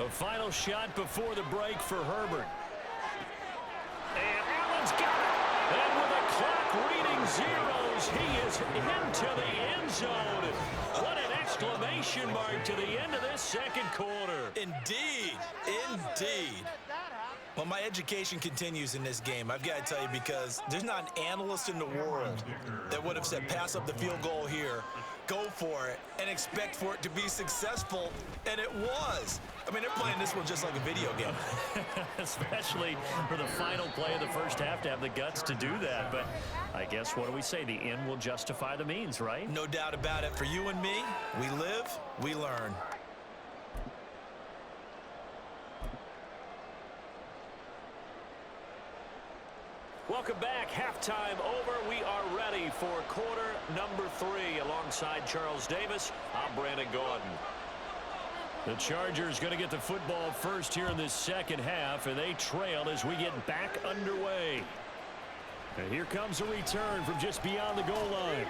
A final shot before the break for Herbert. And Allen's got it. And with the clock reading zeros, he is into the end zone. What an exclamation mark to the end of this second quarter. Indeed. Indeed. Well, my education continues in this game, I've got to tell you, because there's not an analyst in the world that would have said pass up the field goal here, go for it, and expect for it to be successful, and it was. I mean, they're playing this one just like a video game. Especially for the final play of the first half to have the guts to do that. But I guess, what do we say? The end will justify the means, right? No doubt about it. For you and me, we live, we learn. Welcome back. Halftime over. We are ready for quarter number 3. Alongside Charles Davis, I'm Brandon Gaudin. The Chargers going to get the football first here in this second half, and they trail as we get back underway. And here comes a return from just beyond the goal line.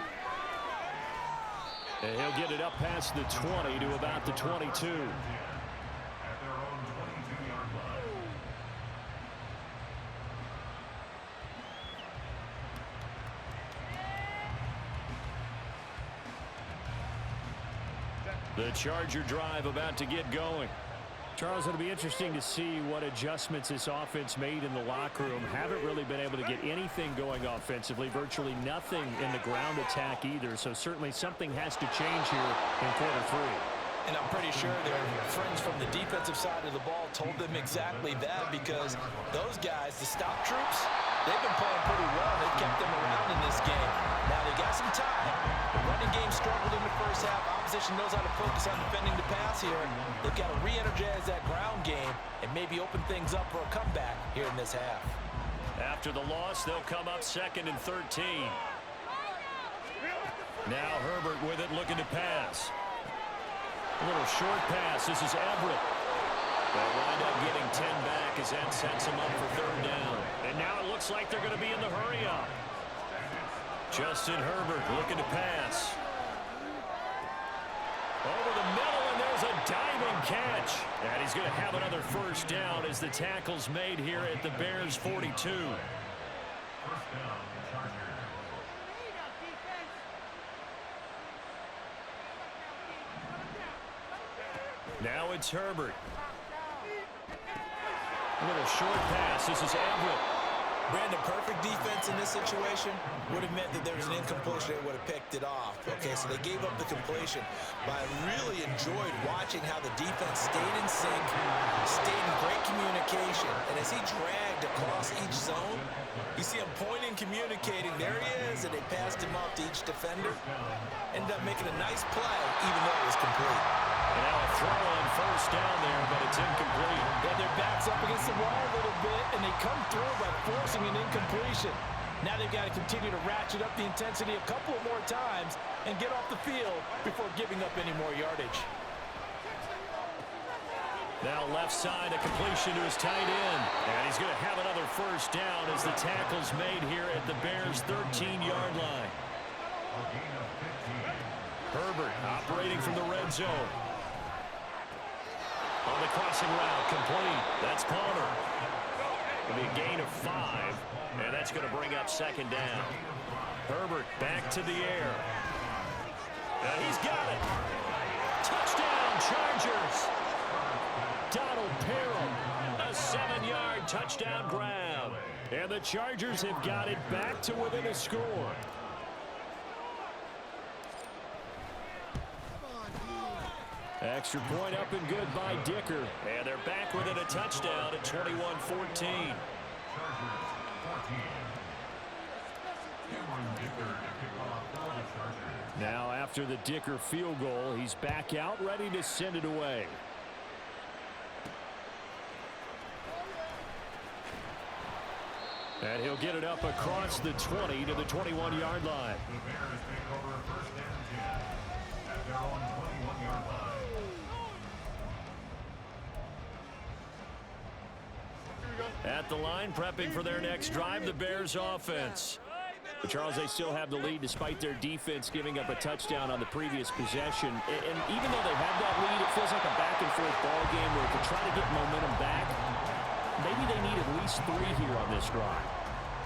And he'll get it up past the 20 to about the 22. The Charger drive about to get going. Charles, it'll be interesting to see what adjustments this offense made in the locker room. Haven't really been able to get anything going offensively, virtually nothing in the ground attack either. So certainly something has to change here in quarter 3. And I'm pretty sure their friends from the defensive side of the ball told them exactly that, because those guys, the stop troops, they've been playing pretty well. They've kept them around in this game. Now they got some time. The running game struggled in the first half. Opposition knows how to focus on defending the pass here. They've got to re-energize that ground game and maybe open things up for a comeback here in this half. After the loss, they'll come up 2nd and 13. Now Herbert with it, looking to pass. A little short pass. This is Everett. They'll wind up getting 10 back as that sets them up for 3rd down. And now it looks like they're going to be in the hurry-up. Justin Herbert looking to pass. Over the middle, and there's a diving catch. And he's going to have another 1st down as the tackle's made here at the Bears' 42. Now it's Herbert. A little short pass. This is Everett. Brandon, perfect defense in this situation would have meant that there was an incompletion that would have picked it off. Okay, so they gave up the completion. But I really enjoyed watching how the defense stayed in sync, stayed in great communication. And as he dragged across each zone, you see him pointing, communicating. There he is, and they passed him off to each defender. Ended up making a nice play, even though it was complete. And now a throw on 1st down there, but it's incomplete. Yeah, their back's up against the wall a little bit, and they come through by forcing an incompletion. Now they've got to continue to ratchet up the intensity a couple of more times and get off the field before giving up any more yardage. Now left side, a completion to his tight end. And he's going to have another 1st down as the tackle's made here at the Bears' 13-yard line. Herbert operating from the red zone. On the crossing route, complete. That's Palmer. It'll be a gain of 5, and that's going to bring up 2nd down. Herbert back to the air. And he's got it. Touchdown, Chargers. Donald Parham, a 7-yard touchdown grab. And the Chargers have got it back to within a score. Extra point up and good by Dicker. And they're back within a touchdown at 21-14. Now after the Dicker field goal, he's back out ready to send it away. And he'll get it up across the 20 to the 21-yard line. The Bears take over 1st and 10 at their own 21-yard line. At the line, prepping for their next drive, the Bears offense. But Charles, they still have the lead despite their defense giving up a touchdown on the previous possession. And even though they have that lead, it feels like a back-and-forth ball game where to try to get momentum back, maybe they need at least 3 here on this drive.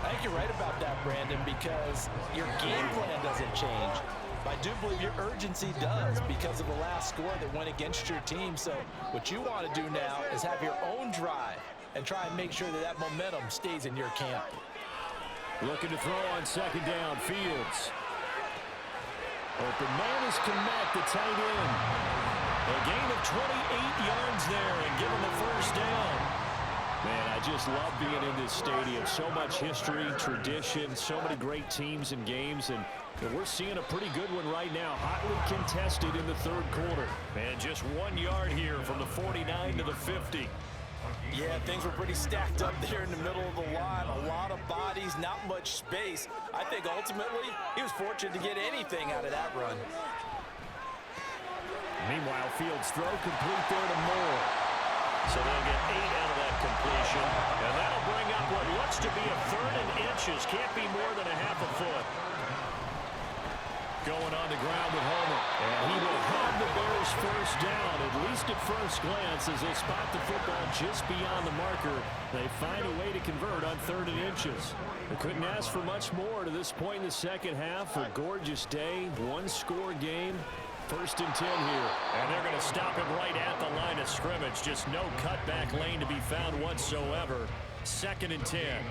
I think you're right about that, Brandon, because your game plan doesn't change. I do believe your urgency does because of the last score that went against your team. So what you want to do now is have your own drive and try and make sure that that momentum stays in your camp. Looking to throw on second down, Fields. Open man is Kmet, the tight end. A gain of 28 yards there and give him the first down. Man, I just love being in this stadium. So much history, tradition, so many great teams and games, and we're seeing a pretty good one right now. Hotly contested in the third quarter. And just 1 yard here from the 49 to the 50. Yeah, things were pretty stacked up there in the middle of the line. A lot of bodies, not much space. I think ultimately he was fortunate to get anything out of that run. Meanwhile, Fields throw complete there to Moore. So they'll get 8 out of that completion. And that'll bring up what looks to be a 3rd and inches. Can't be more than a half a foot. Going on the ground with Homer. And he will have the Bears first down, at least at first glance, as they spot the football just beyond the marker. They find a way to convert on 3rd and inches. They couldn't ask for much more to this point in the second half. A gorgeous day, 1-score game. 1st and 10 here. And they're going to stop him right at the line of scrimmage. Just no cutback lane to be found whatsoever. 2nd and 10.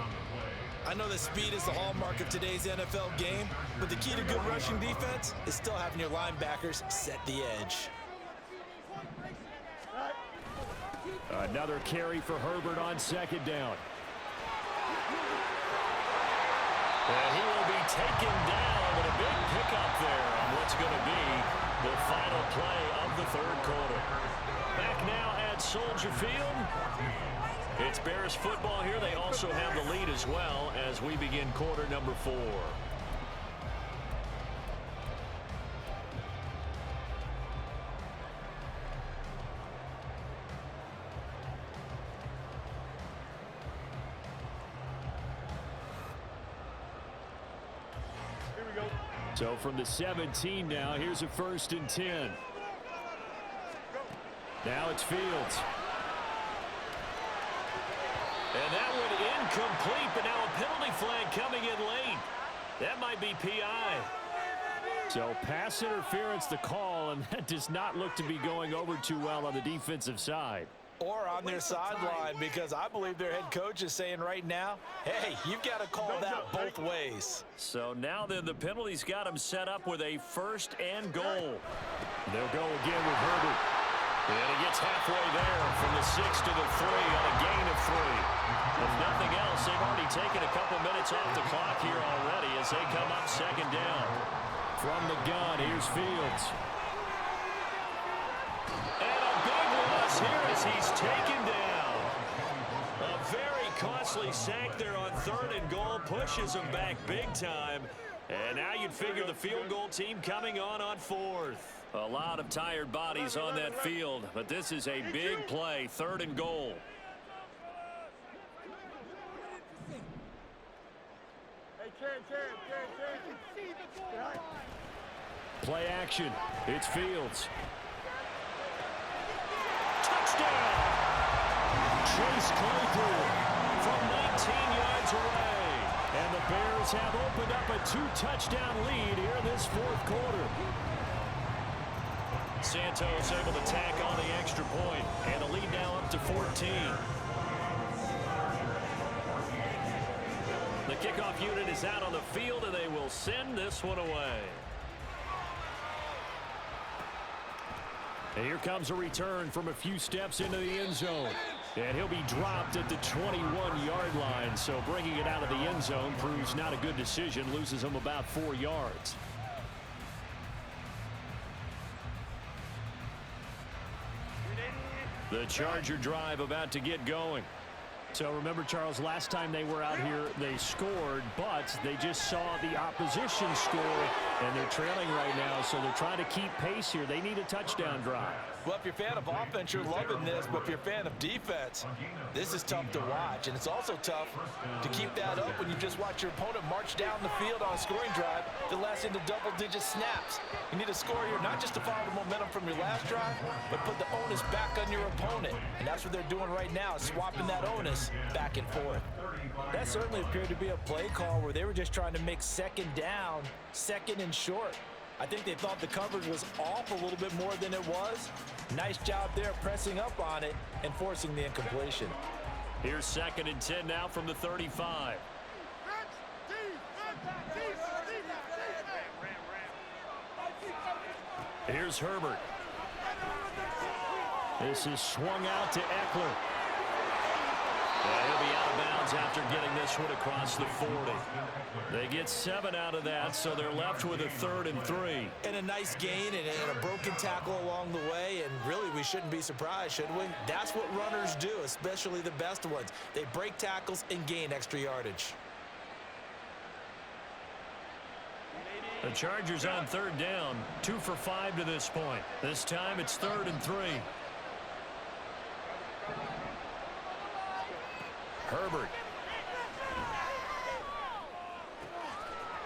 I know that speed is the hallmark of today's NFL game, but the key to good rushing defense is still having your linebackers set the edge. Another carry for Herbert on 2nd down. And he will be taken down with a big pickup there on what's going to be the final play of the 3rd quarter. Back now at Soldier Field. It's Bears football here. They also have the lead as well as we begin quarter number 4. Here we go. So from the 17 now, here's a 1st and 10. Now it's Fields. And that one incomplete, but now a penalty flag coming in late. That might be PI. So pass interference the call, and that does not look to be going over too well on the defensive side. Or on their sideline, because I believe their head coach is saying right now, hey, you've got to call that both ways. So now then the penalty's got him set up with a 1st and goal. They'll go again with Herbert. And he gets halfway there from the 6 to the 3 on a gain of 3. If nothing else, they've already taken a couple minutes off the clock here already as they come up 2nd down. From the gun, here's Fields. And a big loss here as he's taken down. A very costly sack there on 3rd and goal. Pushes him back big time. And now you'd figure the field goal team coming on 4th. A lot of tired bodies on that field, but this is a big play, 3rd and goal. Play action. It's Fields. Touchdown! Chase Claypool from 19 yards away. And the Bears have opened up a 2-touchdown lead here in this 4th quarter. Santos able to tack on the extra point, and the lead now up to 14. The kickoff unit is out on the field, and they will send this one away. And here comes a return from a few steps into the end zone. And he'll be dropped at the 21-yard line, so bringing it out of the end zone proves not a good decision, loses him about 4 yards. The Charger drive about to get going. So remember, Charles, last time they were out here, they scored, but they just saw the opposition score, and they're trailing right now, so they're trying to keep pace here. They need a touchdown drive. Well, if you're a fan of offense, you're loving this, but if you're a fan of defense, this is tough to watch, and it's also tough to keep that up when you just watch your opponent march down the field on a scoring drive that lasts into double-digit snaps. You need a score here, not just to follow the momentum from your last drive, but put the onus back on your opponent, and that's what they're doing right now, swapping that onus back and forth. That certainly appeared to be a play call where they were just trying to make second down, second and short. I think they thought the coverage was off a little bit more than it was. Nice job there pressing up on it and forcing the incompletion. Here's 2nd and 10 now from the 35. Here's Herbert. This is swung out to Eckler. He'll be out of bounds after getting this one across the 40. They get 7 out of that, so they're left with a 3rd and 3. And a nice gain and a broken tackle along the way, and really we shouldn't be surprised, should we? That's what runners do, especially the best ones. They break tackles and gain extra yardage. The Chargers on 3rd down, 2 for 5 to this point. This time it's 3rd and 3. Herbert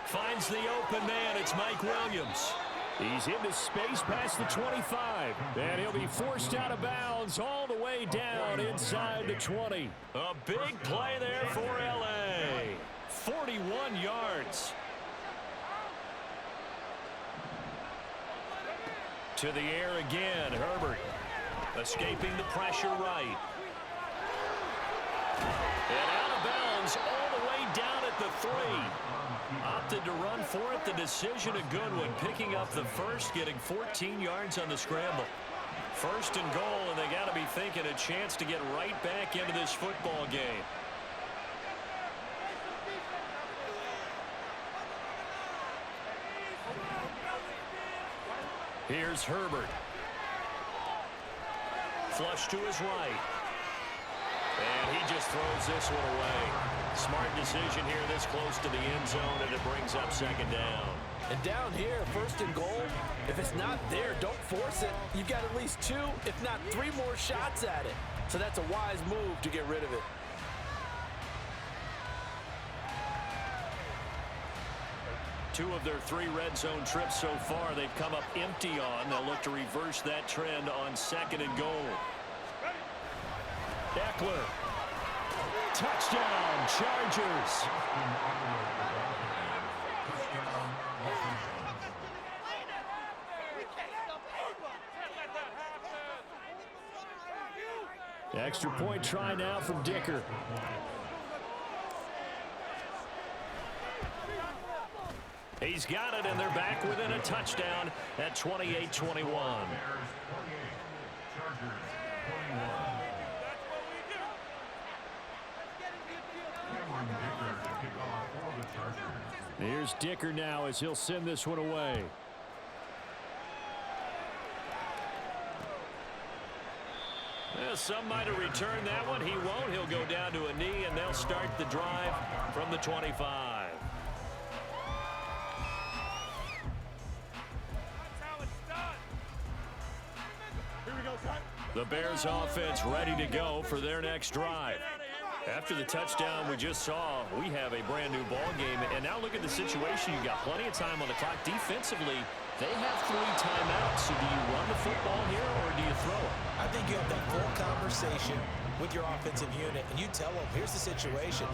finds the open man. It's Mike Williams. He's into space past the 25, and he'll be forced out of bounds all the way down inside the 20. A big play there for L.A. 41 yards. To the air again, Herbert escaping the pressure right. And out of bounds all the way down at the 3. Opted to run for it. The decision a good one. Picking up the first, getting 14 yards on the scramble. 1st and goal, and they got to be thinking a chance to get right back into this football game. Here's Herbert. Flush to his right. And he just throws this one away. Smart decision here this close to the end zone, and it brings up 2nd down. And down here, 1st and goal, if it's not there, don't force it. You've got at least 2, if not 3 more shots at it. So that's a wise move to get rid of it. Two of their 3 red zone trips so far they've come up empty on. They'll look to reverse that trend on 2nd and goal. Eckler. Touchdown, Chargers. Extra point try now from Dicker. He's got it, and they're back within a touchdown at 28-21. Here's Dicker now as he'll send this one away. Well, some might have returned that one. He won't. He'll go down to a knee, and they'll start the drive from the 25. The Bears offense ready to go for their next drive. After the touchdown we just saw, we have a brand new ball game. And now look at the situation. You got plenty of time on the clock. Defensively, they have 3 timeouts. So do you run the football here or do you throw it? I think you have that full conversation with your offensive unit, and you tell them, here's the situation.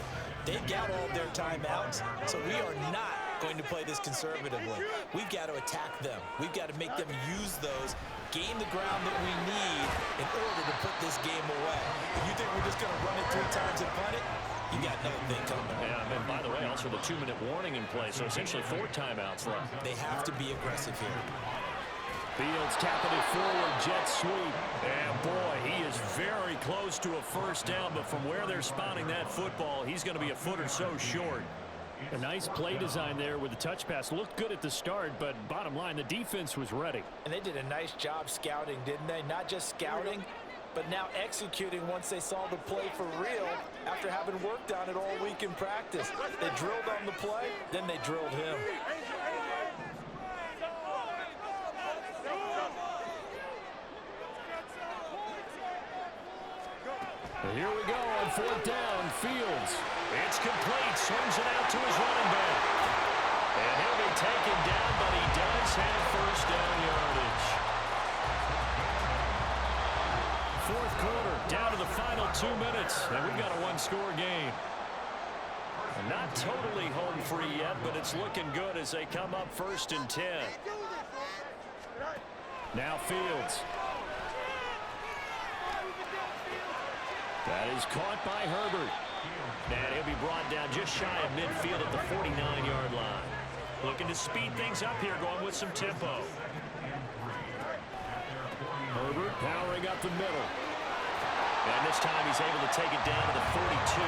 They've got all their timeouts, so we are not going to play this conservatively. We've got to attack them. We've got to make them use those, gain the ground that we need in order to put this game away. If you think we're just going to run it 3 times and punt it, you got another thing coming. Yeah, and by the way, also the 2-minute warning in play, so essentially 4 timeouts left. They have to be aggressive here. Fields tapping it forward, jet sweep. And boy, he is very close to a 1st down, but from where they're spotting that football, he's going to be a foot or so short. A nice play design there with the touch pass. Looked good at the start, but bottom line, the defense was ready. And they did a nice job scouting, didn't they? Not just scouting, but now executing once they saw the play for real after having worked on it all week in practice. They drilled on the play, then they drilled him. Here we go on fourth down. Fields. It's complete. Swings it out to his running back. And he'll be taken down, but he does have first down yardage. Fourth quarter, down to the final 2 minutes, and we've got a one-score game. Not totally home free yet, but it's looking good as they come up 1st and 10. Now Fields. That is caught by Herbert. And he'll be brought down just shy of midfield at the 49-yard line. Looking to speed things up here, going with some tempo. Herbert powering up the middle. And this time he's able to take it down to the 42.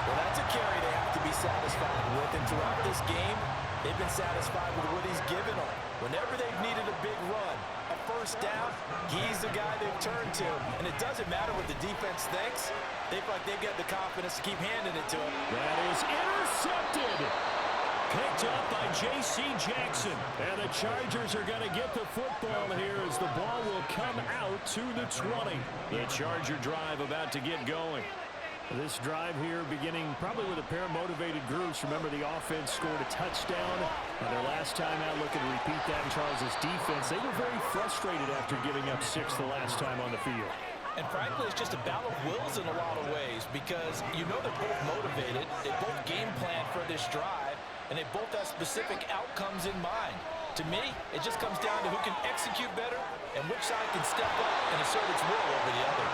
Well, that's a carry they have to be satisfied with. And throughout this game, they've been satisfied with what he's given them. Whenever they've needed a big run, a first down, he's the guy they've turned to. And it doesn't matter what the defense thinks. They feel like they've got the confidence to keep handing it to him. That is intercepted. Picked up by J.C. Jackson. And the Chargers are going to get the football here as the ball will come out to the 20. The Charger drive about to get going. This drive here beginning probably with a pair of motivated groups. Remember, the offense scored a touchdown their last time out. Looking to repeat that in Charles' defense. They were very frustrated after giving up 6 the last time on the field. And frankly, it's just a battle of wills in a lot of ways because you know they're both motivated. They both game plan for this drive, and they both have specific outcomes in mind. To me, it just comes down to who can execute better and which side can step up and assert its will over the other.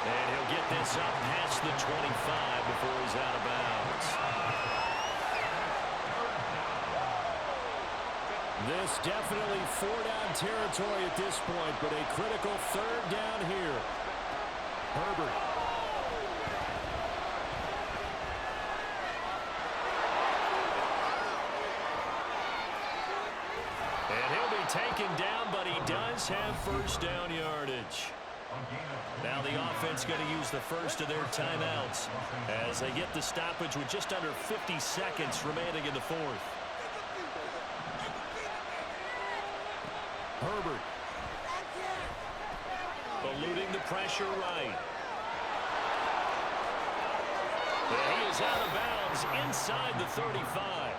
And he'll get this up past the 25 before he's out of bounds. This definitely 4-down territory at this point, but a critical 3rd down here. Herbert. And he'll be taken down, but he does have first down yardage. Now the offense going to use the first of their timeouts as they get the stoppage with just under 50 seconds remaining in the 4th. Herbert. Eluding the pressure right. And he is out of bounds inside the 35.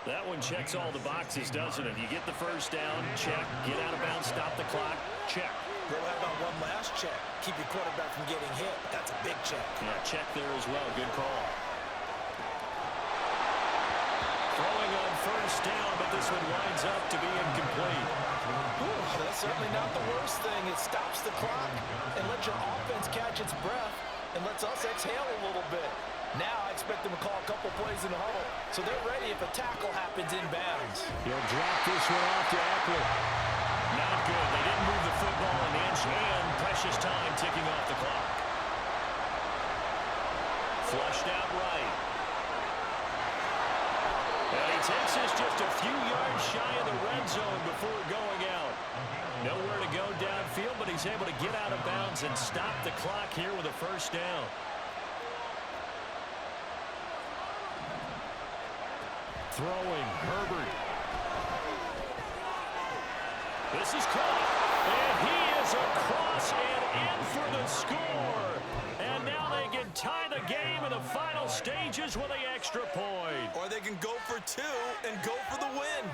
That one checks all the boxes, doesn't it? You get the first down, check. Get out of bounds, stop the clock, check. Well, how about one last check? Keep your quarterback from getting hit. That's a big check. Yeah, check there as well. Good call. Throwing on first down, but this one winds up to be incomplete. Ooh, that's certainly not the worst thing. It stops the clock and lets your offense catch its breath and lets us exhale a little bit. Now I expect them to call a couple plays in the huddle, so they're ready if a tackle happens in bounds. He'll drop this one off to Eckler. Not good. They didn't move the football an inch, and precious time ticking off the clock. Flushed out right. And he takes this just a few yards shy of the red zone before going out. Nowhere to go downfield, but he's able to get out of bounds and stop the clock here with a first down. Throwing, Herbert. This is caught, and he is across and in for the score. And now they can tie the game in the final stages with the extra point. Or they can go for 2 and go for the win.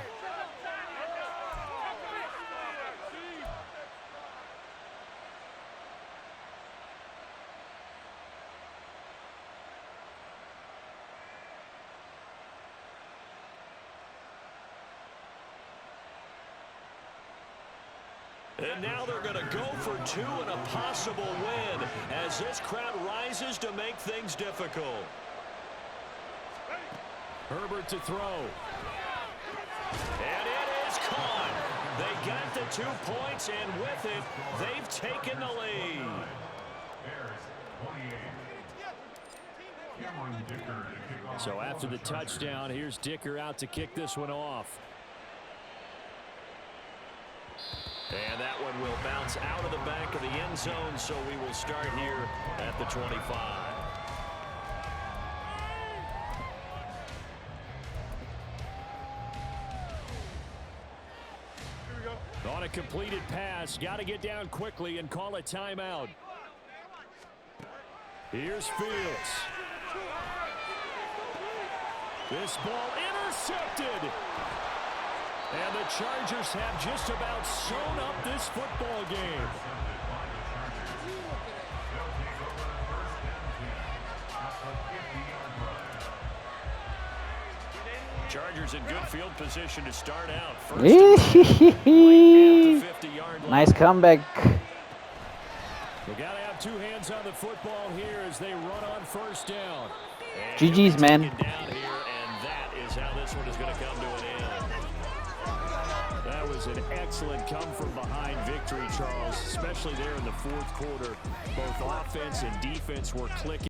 And now they're going to go for 2 and a possible win as this crowd rises to make things difficult. Herbert to throw. And it is caught. They got the 2 points, and with it, they've taken the lead. So after the touchdown, here's Dicker out to kick this one off. And that one will bounce out of the back of the end zone, so we will start here at the 25. On a completed pass, got to get down quickly and call a timeout. Here's Fields. This ball intercepted. And the Chargers have just about sewn up this football game. Chargers in good field position to start out. Nice comeback. We got to have two hands on the football here as they run on first down. GG's, man. Down here, and that is how this one is going to come to an end. That was an excellent come-from-behind victory, Charles, especially there in the fourth quarter. Both offense and defense were clicking.